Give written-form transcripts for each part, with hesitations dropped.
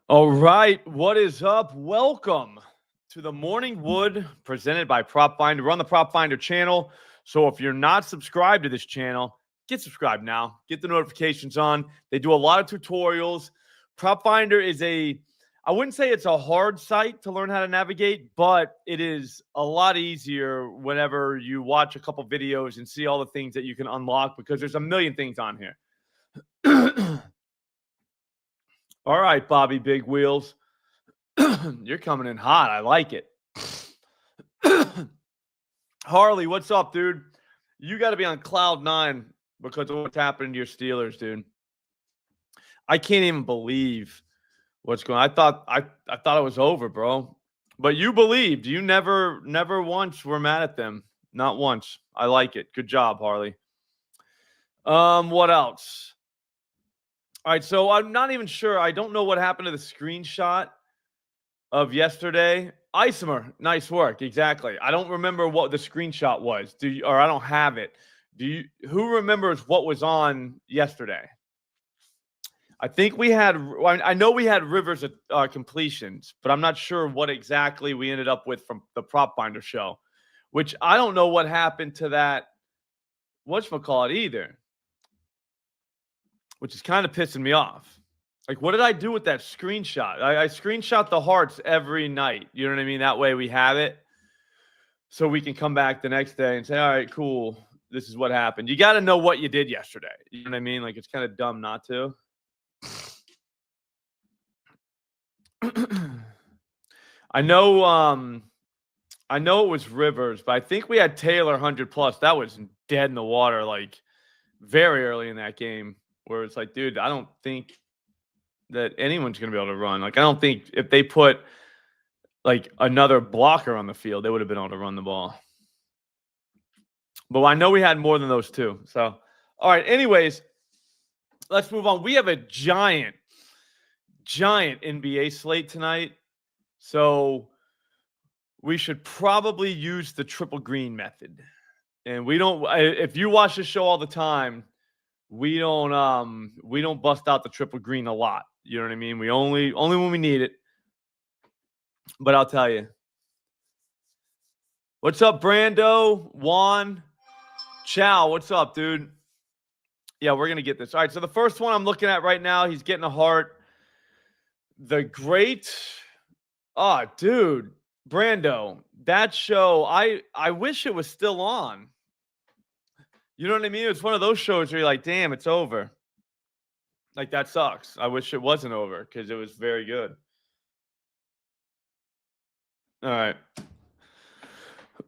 All right, what is up? Welcome to the Morning Wood presented by Prop Finder. We're on the Prop Finder channel. So if you're not subscribed to this channel, get subscribed now. Get the notifications on. They do a lot of tutorials. Prop Finder is I wouldn't say it's a hard site to learn how to navigate, but it is a lot easier whenever you watch a couple videos and see all the things that you can unlock because there's a million things on here. All right, Bobby Big Wheels. You're coming in hot. I like it. Harley, what's up, dude? You got to be on cloud nine because of what's happening to your Steelers, dude. I can't even believe what's going on. I thought it was over, bro. But you believed. You never once were mad at them. Not once. I like it. Good job, Harley. What else? All right, so I'm not even sure. I don't know what happened to the screenshot of yesterday. Isomer, nice work. Exactly. I don't remember what the screenshot was. Or I don't have it. Who remembers what was on yesterday? I think we had, I know we had Rivers completions, but I'm not sure what exactly we ended up with from the Prop Finder show, which I don't know what happened to that whatchamacallit either, which is kind of pissing me off. Like, what did I do with that screenshot? I screenshot the hearts every night. You know what I mean? That way we have it so we can come back the next day and say, all right, cool. This is what happened. You got to know what you did yesterday. You know what I mean? Like, it's kind of dumb not to. I know it was Rivers, but I think we had Taylor 100 plus. That was dead in the water, like very early in that game, where it's like, dude, I don't think that anyone's going to be able to run. Like, I don't think if they put like another blocker on the field, they would have been able to run the ball. But I know we had more than those two. So, all right. Anyways, let's move on. We have a giant NBA slate tonight. So we should probably use the triple green method. And we don't, if you watch the show all the time, we don't bust out the triple green a lot. You know what I mean? We only when we need it. But I'll tell you. What's up, Brando? Juan? Chow, what's up, dude? Yeah, we're going to get this. All right, so the first one I'm looking at right now, he's getting a heart. The great, dude, Brando, that show, I wish it was still on. You know what I mean? It's one of those shows where you're like, damn, it's over. Like, that sucks. I wish it wasn't over because it was very good. All right.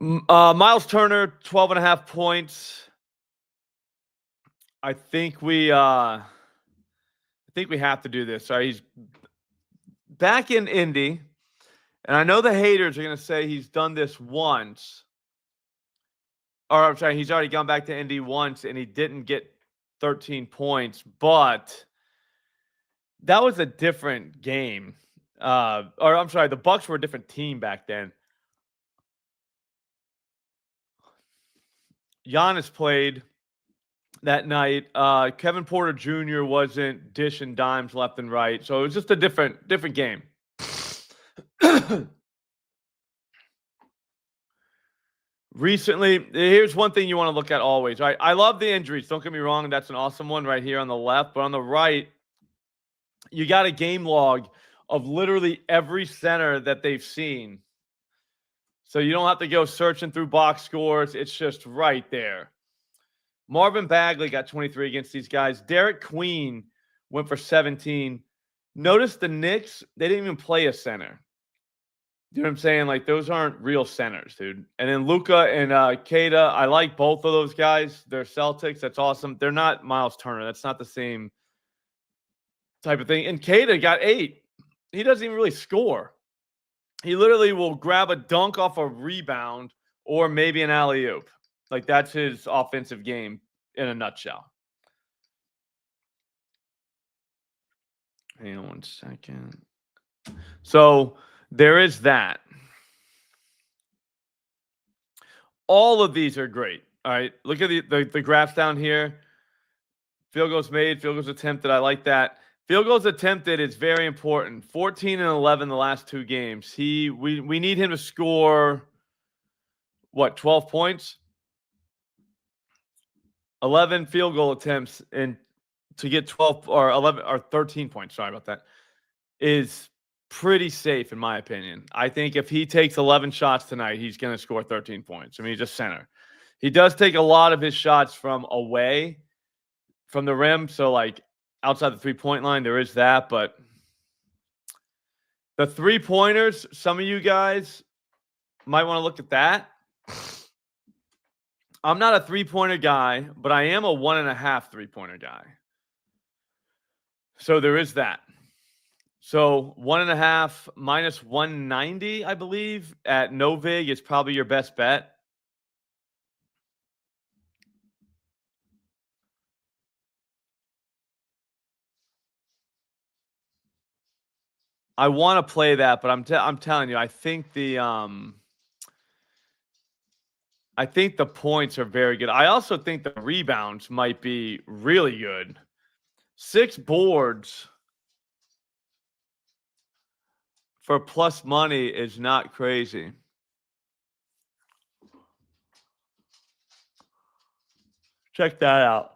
Miles Turner, 12.5 points. I think we have to do this. All right, he's back in Indy, and I know the haters are going to say he's done this once. Or I'm sorry, he's already gone back to Indy once, and he didn't get 13 points, but that was a different game. Or I'm sorry, the Bucks were a different team back then. Giannis played that night. Kevin Porter Jr. wasn't dishing dimes left and right, so it was just a different game. Recently, here's one thing you want to look at always, right? I love the injuries. Don't get me wrong. That's an awesome one right here on the left. But on the right, you got a game log of literally every center that they've seen. So you don't have to go searching through box scores. It's just right there. Marvin Bagley got 23 against these guys. Derek Queen went for 17. Notice the Knicks, they didn't even play a center. You know what I'm saying? Like, those aren't real centers, dude. And then Luka and Keita, I like both of those guys. They're Celtics. That's awesome. They're not Miles Turner. That's not the same type of thing. And Keita got 8. He doesn't even really score. He literally will grab a dunk off a rebound or maybe an alley-oop. Like, that's his offensive game in a nutshell. Hang on 1 second. So there is that. All of these are great. All right. Look at the graphs down here. Field goals made, field goals attempted. I like that. Field goals attempted is very important. 14 and 11 the last 2 games. We need him to score, what, 12 points? 11 field goal attempts and to get 12 or 11 or 13 points, sorry about that, is pretty safe in my opinion. I think if he takes 11 shots tonight, he's going to score 13 points. I mean, he's just center. He does take a lot of his shots from away from the rim, so like outside the three-point line, there is that, but the three-pointers, some of you guys might want to look at that. I'm not a three-pointer guy, but I am a 1.5 three-pointer guy. So there is that. So 1.5 minus 190, I believe, at no vig is probably your best bet. I want to play that, but I'm telling you, I think the points are very good. I also think the rebounds might be really good. 6 boards for plus money is not crazy. Check that out.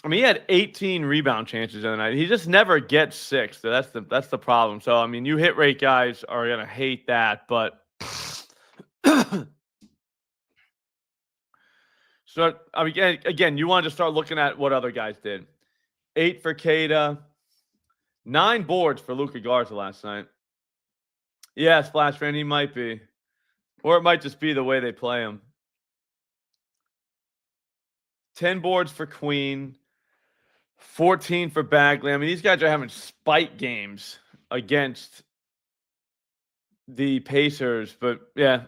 I mean, he had 18 rebound chances the other night. He just never gets 6. So that's the problem. So I mean, you hit rate guys are gonna hate that, but so I mean, again, you wanted to start looking at what other guys did. 8 for Kada, 9 boards for Luka Garza last night. Yeah, Splash Fan, he might be, or it might just be the way they play him. 10 boards for Queen. 14 for Bagley. I mean, these guys are having spike games against the Pacers, but yeah,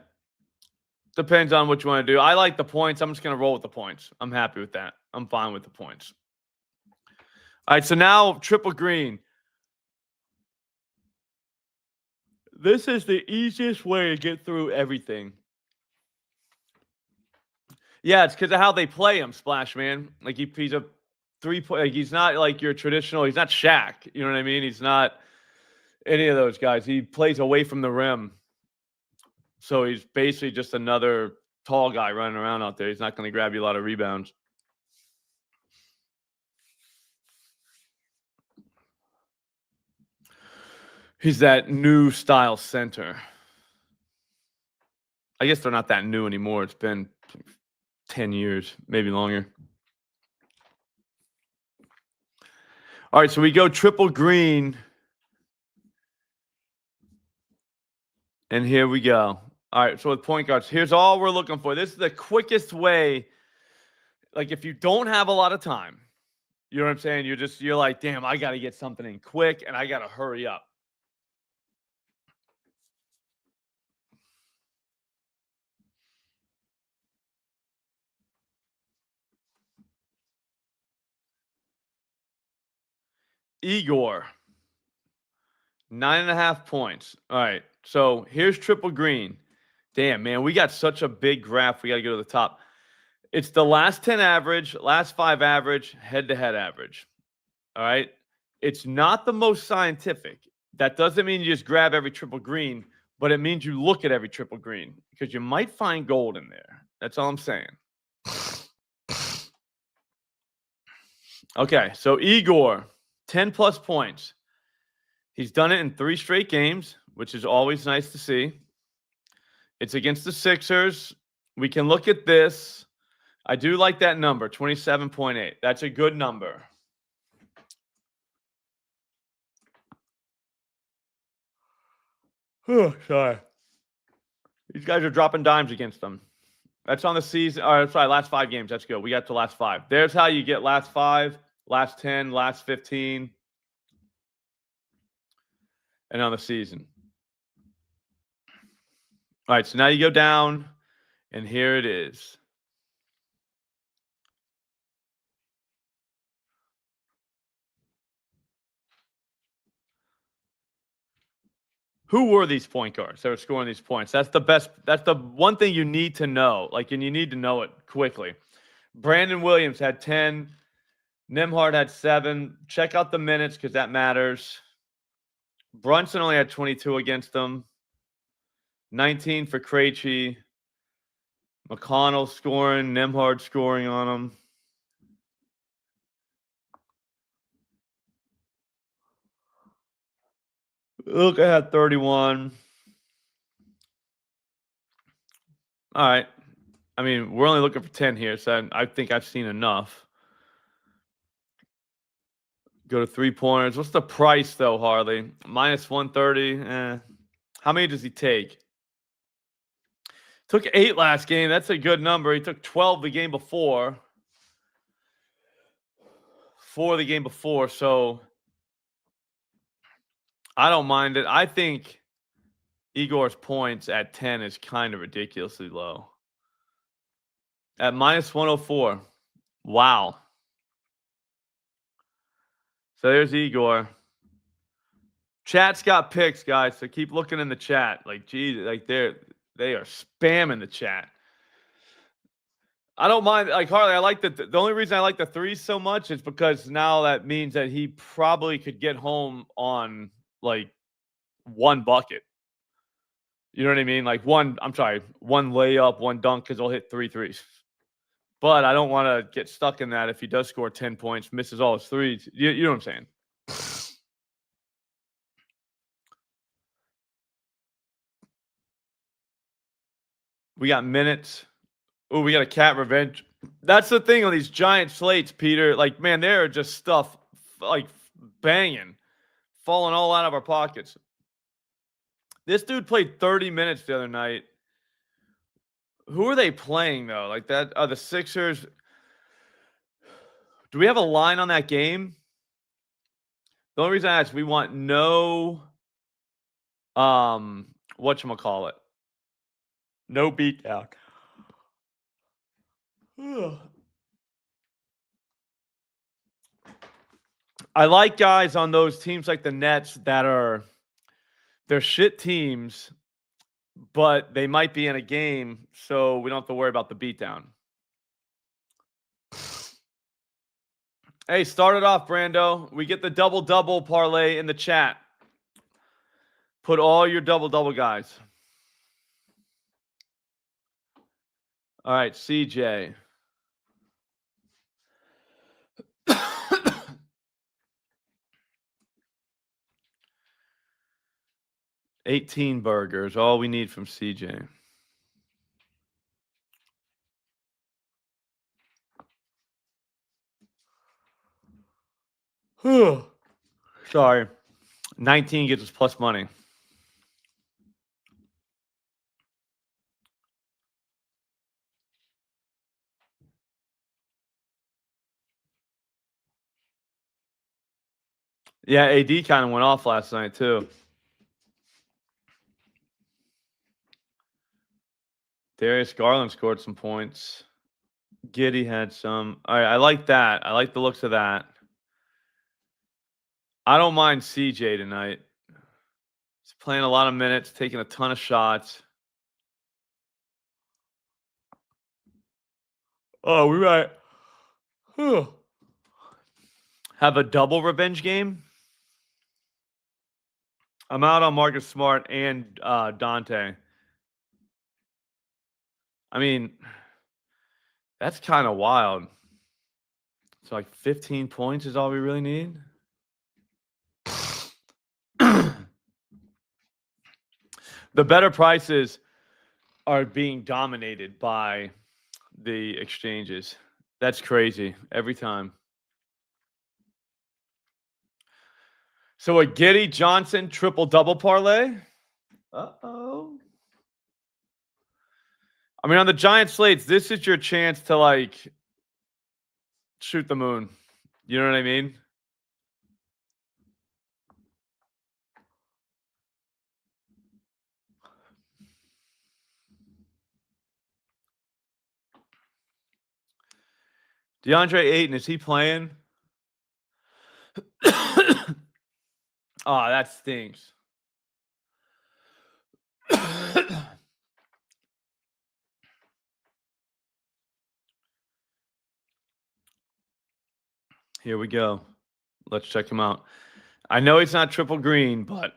depends on what you want to do. I like the points. I'm just going to roll with the points. I'm happy with that. I'm fine with the points. All right, so now triple green. This is the easiest way to get through everything. Yeah, it's because of how they play him, Splash Man. Like he's a 3-point. Like he's not like your traditional. He's not Shaq. You know what I mean? He's not any of those guys. He plays away from the rim, so he's basically just another tall guy running around out there. He's not going to grab you a lot of rebounds. He's that new style center. I guess they're not that new anymore. It's been 10 years, maybe longer. All right, so we go triple green. And here we go. All right, so with point guards, here's all we're looking for. This is the quickest way. Like if you don't have a lot of time, you know what I'm saying? You're like, damn, I got to get something in quick and I got to hurry up. Igor, 9.5 points. All right, so here's triple green. Damn, man, we got such a big graph. We got to go to the top. It's the last 10 average, last 5 average, head-to-head average. All right? It's not the most scientific. That doesn't mean you just grab every triple green, but it means you look at every triple green because you might find gold in there. That's all I'm saying. Okay, so Igor, 10-plus points. He's done it in 3 straight games, which is always nice to see. It's against the Sixers. We can look at this. I do like that number, 27.8. That's a good number. Oh, sorry. These guys are dropping dimes against them. That's on the season. Sorry, last 5 games. That's good. We got to last 5. There's how you get last 5, last 10, last 15, and on the season. All right, so now you go down, and here it is. Who were these point guards that were scoring these points? That's the best. That's the one thing you need to know. Like, and you need to know it quickly. Brandon Williams had 10. Nembhard had 7. Check out the minutes because that matters. Brunson only had 22 against them. 19 for Krejci. McConnell scoring. Nembhard scoring on him. Look, I had 31. All right. I mean, we're only looking for 10 here, so I think I've seen enough. Go to 3-pointers. What's the price, though, Harley? Minus 130. How many does he take? Took 8 last game. That's a good number. He took 12 the game before. 4 the game before, so I don't mind it. I think Igor's points at 10 is kind of ridiculously low. At minus 104. Wow. So there's Igor. Chat's got picks, guys. So keep looking in the chat. Like, geez, like they are spamming the chat. I don't mind. Like Harley, I like the only reason I like the 3s so much is because now that means that he probably could get home on like 1 bucket. You know what I mean? Like one layup, 1 dunk, because he'll hit 3 threes. But I don't want to get stuck in that if he does score 10 points, misses all his 3s. You know what I'm saying? We got minutes. Oh, we got a cat revenge. That's the thing on these giant slates, Peter. Like, man, there are just stuff like banging, falling all out of our pockets. This dude played 30 minutes the other night. Who are they playing, though? Like that are the Sixers. Do we have a line on that game? The only reason I ask, we want no whatchamacallit. No beatdown. I like guys on those teams like the Nets they're shit teams, but they might be in a game, so we don't have to worry about the beatdown. Hey, start it off, Brando. We get the double-double parlay in the chat. Put all your double-double guys. All right, CJ. $18 burgers, all we need from CJ. Sorry. 19 gets us plus money. Yeah, AD kind of went off last night, too. Darius Garland scored some points. Giddey had some. All right, I like that. I like the looks of that. I don't mind CJ tonight. He's playing a lot of minutes, taking a ton of shots. Oh, we might have a double revenge game. I'm out on Marcus Smart and Dante. I mean, that's kind of wild. So like 15 points is all we really need. The better prices are being dominated by the exchanges. That's crazy every time. So a Giddey Johnson triple-double parlay. Uh-oh. I mean, on the giant slates, this is your chance to, like, shoot the moon. You know what I mean? DeAndre Ayton, is he playing? Oh, that stinks. Here we go. Let's check him out. I know he's not triple green, but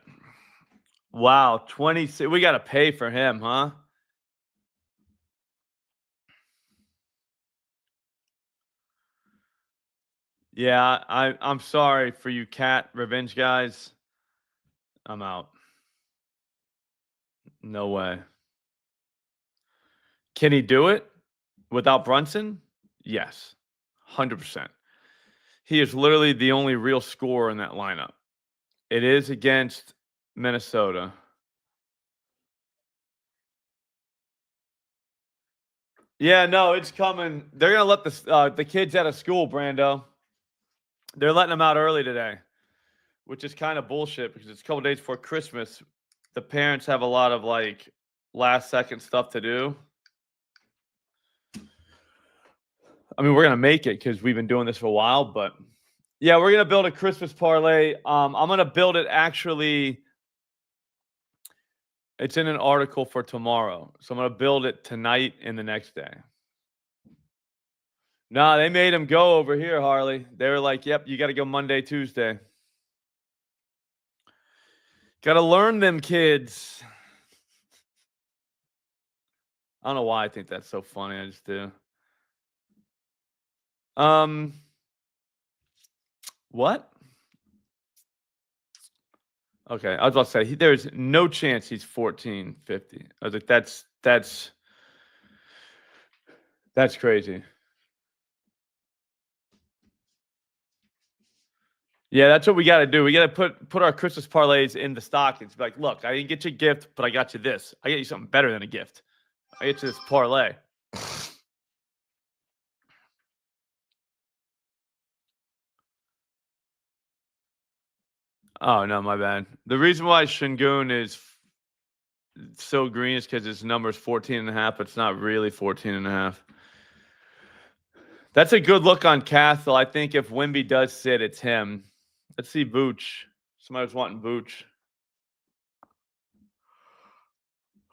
wow, 26. We got to pay for him, huh? Yeah, I'm sorry for you cat revenge guys. I'm out. No way. Can he do it without Brunson? Yes. 100%. He is literally the only real scorer in that lineup. It is against Minnesota. Yeah, no, it's coming. They're gonna let the kids out of school, Brando. They're letting them out early today, which is kind of bullshit because it's a couple days before Christmas. The parents have a lot of like last second stuff to do. I mean, we're gonna make it because we've been doing this for a while, but yeah, we're gonna build a Christmas parlay. I'm gonna build it actually. It's in an article for tomorrow, so I'm gonna build it tonight and the next day. Nah, they made him go over here, Harley. They were like, "Yep, you got to go Monday, Tuesday." Got to learn them kids. I don't know why I think that's so funny. I just do. What? Okay, I was about to say there's no chance he's 1450. I was like, that's crazy. Yeah, that's what we got to do. We got to put our Christmas parlays in the stockings. Be like, look, I didn't get you a gift, but I got you this. I get you something better than a gift. I get you this parlay. Oh no, my bad. The reason why Shingun is so green is because his number is 14.5, but it's not really 14.5. That's a good look on Castle. I think if Wimby does sit, it's him. Let's see Vooch. Somebody was wanting Vooch.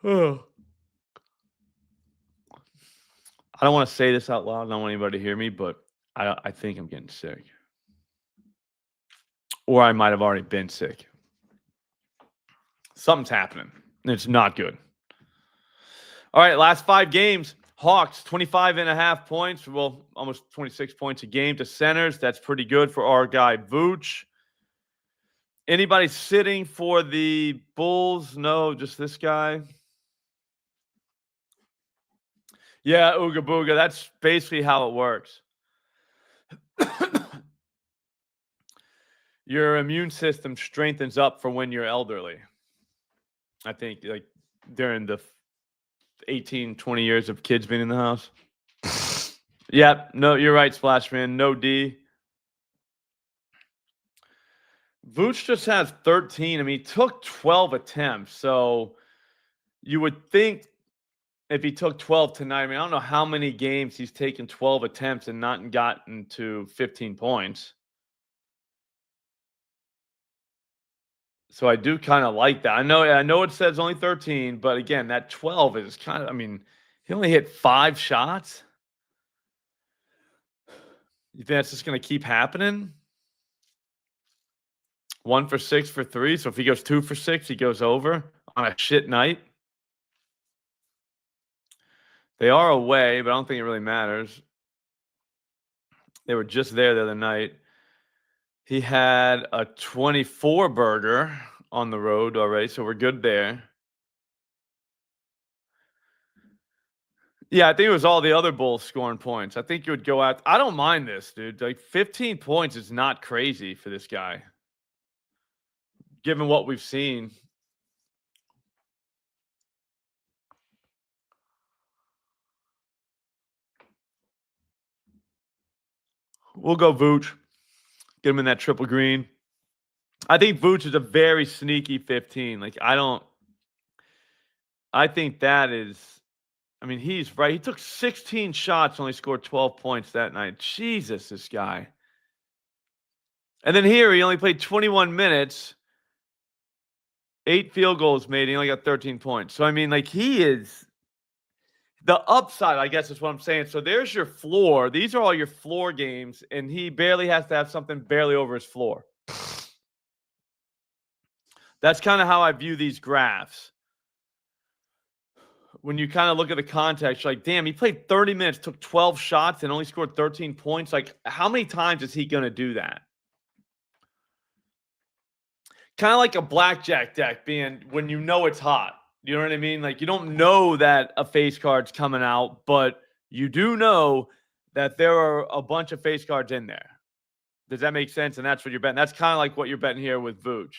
Oh. I don't want to say this out loud. I don't want anybody to hear me, but I think I'm getting sick. Or I might have already been sick. Something's happening. It's not good. All right, last 5 games. Hawks, 25.5 points. Well, almost 26 points a game to centers. That's pretty good for our guy, Vooch. Anybody sitting for the Bulls? No, just this guy. Yeah, Ooga Booga. That's basically how it works. Your immune system strengthens up for when you're elderly. I think like during the 18, 20 years of kids being in the house. Yeah, no, you're right, Splashman. No D. Vooch just has 13. I mean, he took 12 attempts. So you would think if he took 12 tonight, I mean, I don't know how many games he's taken 12 attempts and not gotten to 15 points. So I do kind of like that. I know it says only 13, but again, that 12 is kind of, I mean, he only hit 5 shots. You think that's just going to keep happening? 1 for 6 for 3. So if he goes 2 for 6, he goes over on a shit night. They are away, but I don't think it really matters. They were just there the other night. He had a 24 burger on the road already, so we're good there. Yeah, I think it was all the other Bulls scoring points. I think you would go out. I don't mind this, dude. Like 15 points is not crazy for this guy, given what we've seen. We'll go Vooch. Get him in that triple green. I think Vooch is a very sneaky 15. Like, I think that is, I mean, he's right. He took 16 shots, only scored 12 points that night. Jesus, this guy. And then here, he only played 21 minutes, 8 field goals made. He only got 13 points. So, I mean, like, The upside, I guess, is what I'm saying. So there's your floor. These are all your floor games, and he barely has to have something barely over his floor. That's kind of how I view these graphs. When you kind of look at the context, you're like, damn, he played 30 minutes, took 12 shots, and only scored 13 points. Like, how many times is he going to do that? Kind of like a blackjack deck being when you know it's hot. You know what I mean? Like, you don't know that a face card's coming out, but you do know that there are a bunch of face cards in there. Does that make sense? And that's what you're betting. That's kind of like what you're betting here with Vooch.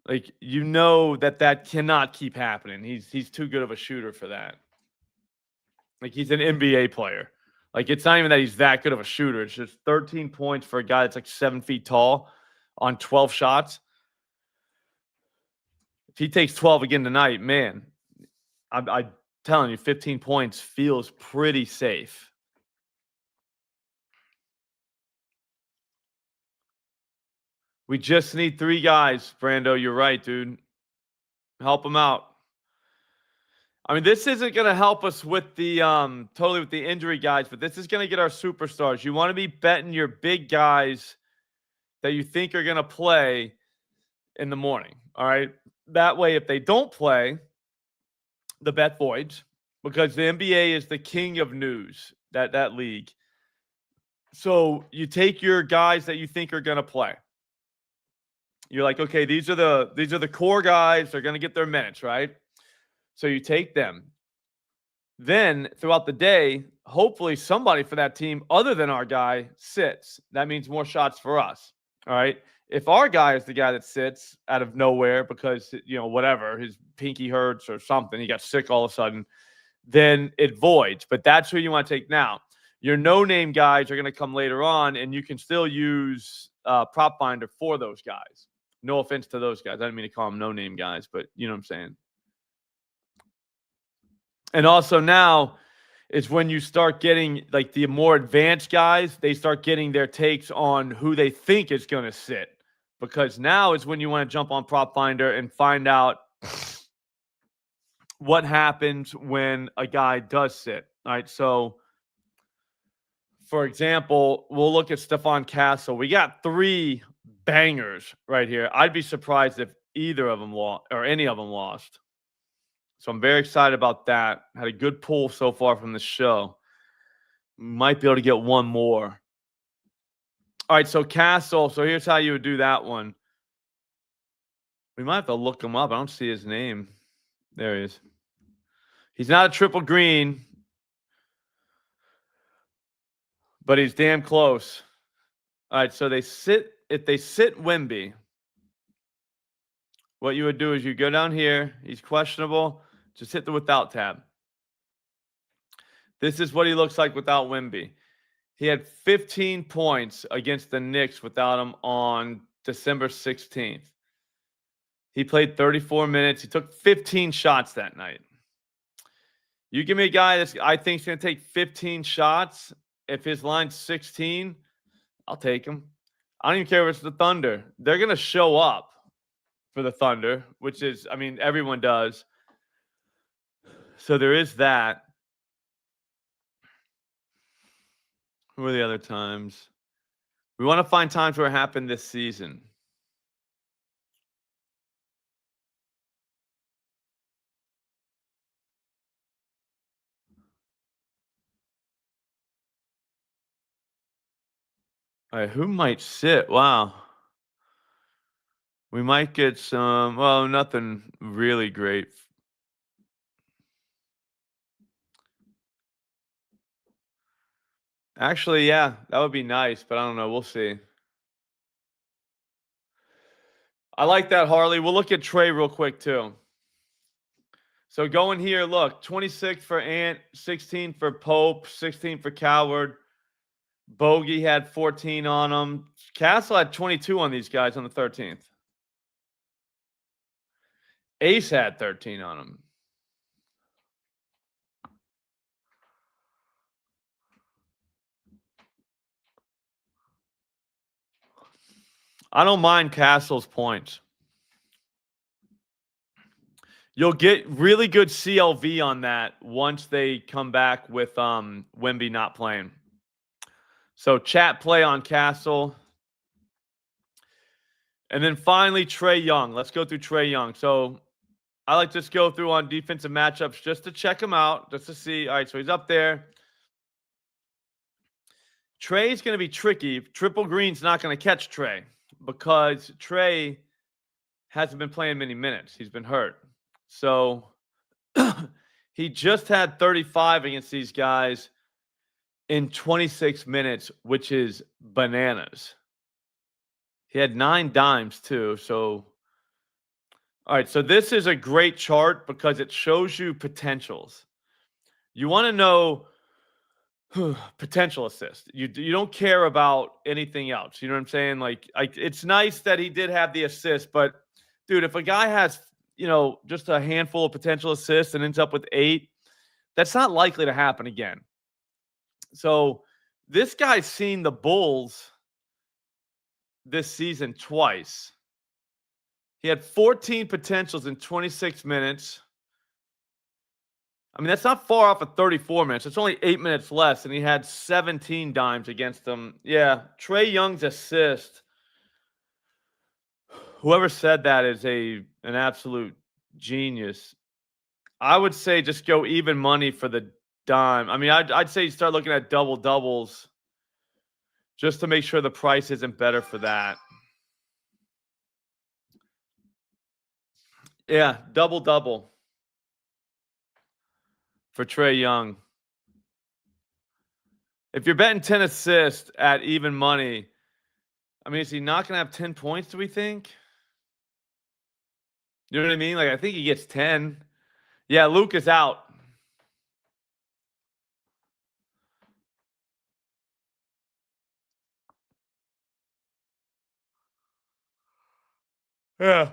Like, you know that cannot keep happening. He's too good of a shooter for that. Like, he's an NBA player. Like, it's not even that he's that good of a shooter. It's just 13 points for a guy that's like 7 feet tall on 12 shots. If he takes 12 again tonight, man, I'm telling you, 15 points feels pretty safe. We just need 3 guys, Brando. You're right, dude. Help him out. I mean, this isn't going to help us with the totally with the injury guys, but this is going to get our superstars. You want to be betting your big guys that you think are going to play in the morning. All right. That way, if they don't play, the bet voids, because the NBA is the king of news, that league. So you take your guys that you think are going to play. You're like, okay, these are the core guys. They're going to get their minutes, right? So you take them. Then throughout the day, hopefully somebody for that team other than our guy sits. That means more shots for us. All right. If our guy is the guy that sits out of nowhere because, whatever, his pinky hurts or something, he got sick all of a sudden, then it voids. But that's who you want to take now. Your no-name guys are going to come later on, and you can still use Prop Finder for those guys. No offense to those guys. I didn't mean to call them no-name guys, but you know what I'm saying. And also now is when you start getting like the more advanced guys, they start getting their takes on who they think is going to sit. Because now is when you want to jump on Prop Finder and find out what happens when a guy does sit. All right. So, for example, we'll look at Stephon Castle. We got 3 bangers right here. I'd be surprised if either of them lost or any of them lost. So I'm very excited about that. Had a good pull so far from the show. Might be able to get one more. All right, so Castle. So here's how you would do that one. We might have to look him up. I don't see his name. There he is. He's not a triple green, but he's damn close. All right, so if they sit Wemby, what you would do is you go down here. He's questionable. Just hit the without tab. This is what he looks like without Wemby. He had 15 points against the Knicks without him on December 16th. He played 34 minutes. He took 15 shots that night. You give me a guy that I think is going to take 15 shots. If his line's 16, I'll take him. I don't even care if it's the Thunder. They're going to show up for the Thunder, which is, I mean, everyone does. So there is that. Who are the other times? We want to find times where it happened this season. All right, who might sit? Wow. We might get some, well, nothing really great. Actually, yeah, that would be nice, but I don't know. We'll see. I like that, Harley. We'll look at Trey real quick, too. So going here, look, 26 for Ant, 16 for Pope, 16 for Coward. Bogey had 14 on him. Castle had 22 on these guys on the 13th. Ace had 13 on him. I don't mind Castle's points. You'll get really good CLV on that once they come back with Wemby not playing. So chat play on Castle. And then finally, Trae Young. Let's go through Trae Young. So I like to just go through on defensive matchups just to check him out, just to see. All right, so he's up there. Trae's going to be tricky. Triple Green's not going to catch Trae because Trae hasn't been playing many minutes. He's been hurt. So he just had 35 against these guys in 26 minutes, which is bananas. He had 9 dimes too. So, all right. So this is a great chart because it shows you potentials. You want to know potential assist. You don't care about anything else. You know what I'm saying? Like it's nice that he did have the assist, but dude, if a guy has, just a handful of potential assists and ends up with 8, that's not likely to happen again. So this guy's seen the Bulls this season twice. He had 14 potentials in 26 minutes. I mean, that's not far off of 34 minutes. It's only 8 minutes less, and he had 17 dimes against them. Yeah, Trae Young's assist. Whoever said that is an absolute genius. I would say just go even money for the dime. I mean, I'd say you start looking at double doubles just to make sure the price isn't better for that. Yeah, double for Trae Young. If you're betting 10 assists at even money, I mean, is he not going to have 10 points, do we think? You know what I mean? Like, I think he gets 10. Yeah, Luke is out. Yeah.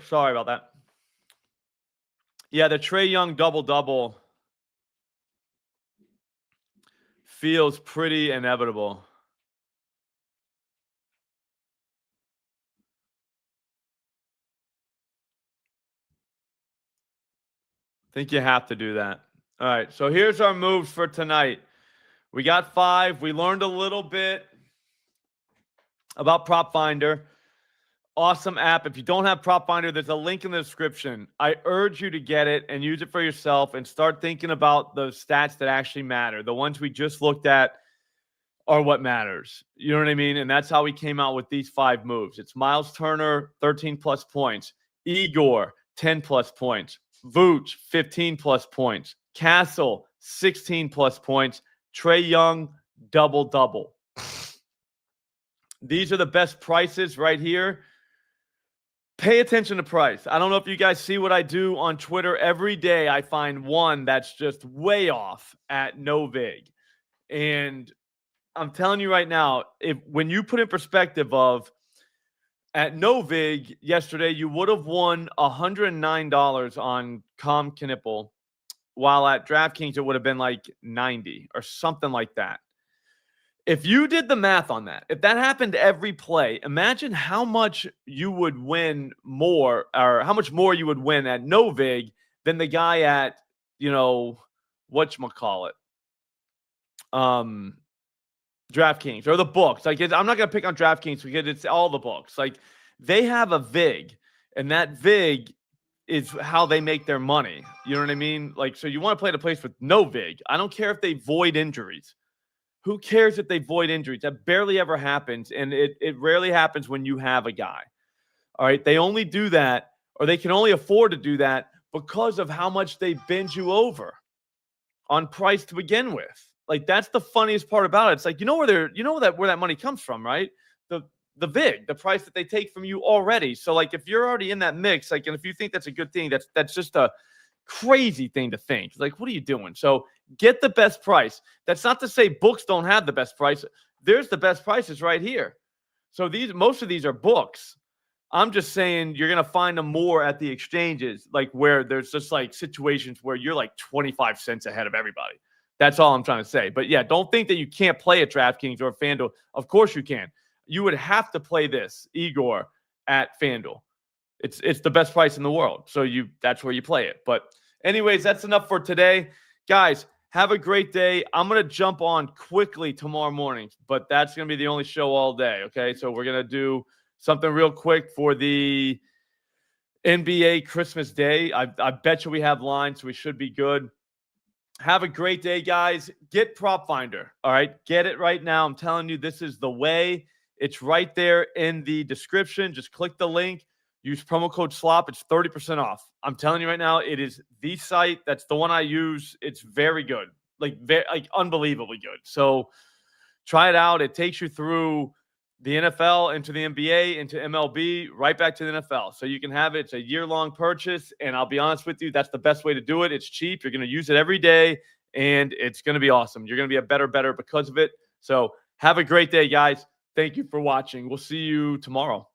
Sorry about that. Yeah, the Trae Young double-double feels pretty inevitable. I think you have to do that. All right, so here's our moves for tonight. We got 5. We learned a little bit about Prop Finder. Awesome app. If you don't have Prop Finder, there's a link in the description. I urge you to get it and use it for yourself and start thinking about the stats that actually matter. The ones we just looked at are what matters. You know what I mean? And that's how we came out with these 5 moves. It's Miles Turner, 13+ points. Igor, 10+ points. Vooch, 15+ points. Castle, 16+ points. Trae Young, double-double. These are the best prices right here. Pay attention to price. I don't know if you guys see what I do on Twitter. Every day I find one that's just way off at no vig. And I'm telling you right now, when you put in perspective of at no vig yesterday, you would have won $109 on Com Knipple, while at DraftKings it would have been like 90 or something like that. If you did the math on that, if that happened every play, imagine how much you would win more, or how much more you would win at no vig than the guy at, whatchamacallit, DraftKings or the books. Like, I'm not going to pick on DraftKings because it's all the books. Like, they have a vig, and that vig is how they make their money. You know what I mean? Like, so you want to play the place with no vig. I don't care if they void injuries. Who cares if they void injuries? That barely ever happens, and it rarely happens when you have a guy. All right, they only do that, or they can only afford to do that because of how much they bend you over on price to begin with. Like, that's the funniest part about it. It's like, where that money comes from, right? The vig, the price that they take from you already. So, like, if you're already in that mix, like, and if you think that's a good thing, that's just a crazy thing to think. Like, what are you doing? So get the best price. That's not to say books don't have the best price. There's the best prices right here. So most of these are books. I'm just saying you're going to find them more at the exchanges, like where there's just like situations where you're like 25 cents ahead of everybody. That's all I'm trying to say. But yeah, don't think that you can't play at DraftKings or FanDuel. Of course you can. You would have to play this, Igor, at FanDuel. It's the best price in the world. So that's where you play it. But anyways, that's enough for today. Guys, have a great day. I'm going to jump on quickly tomorrow morning, but that's going to be the only show all day, okay? So we're going to do something real quick for the NBA Christmas Day. I bet you we have lines, so we should be good. Have a great day, guys. Get Prop Finder, all right? Get it right now. I'm telling you, this is the way. It's right there in the description. Just click the link. Use promo code SLOP. It's 30% off. I'm telling you right now, it is the site. That's the one I use. It's very good, like unbelievably good. So try it out. It takes you through the NFL, into the NBA, into MLB, right back to the NFL. So you can have it. It's a year-long purchase, and I'll be honest with you, that's the best way to do it. It's cheap. You're going to use it every day, and it's going to be awesome. You're going to be a better because of it. So have a great day, guys. Thank you for watching. We'll see you tomorrow.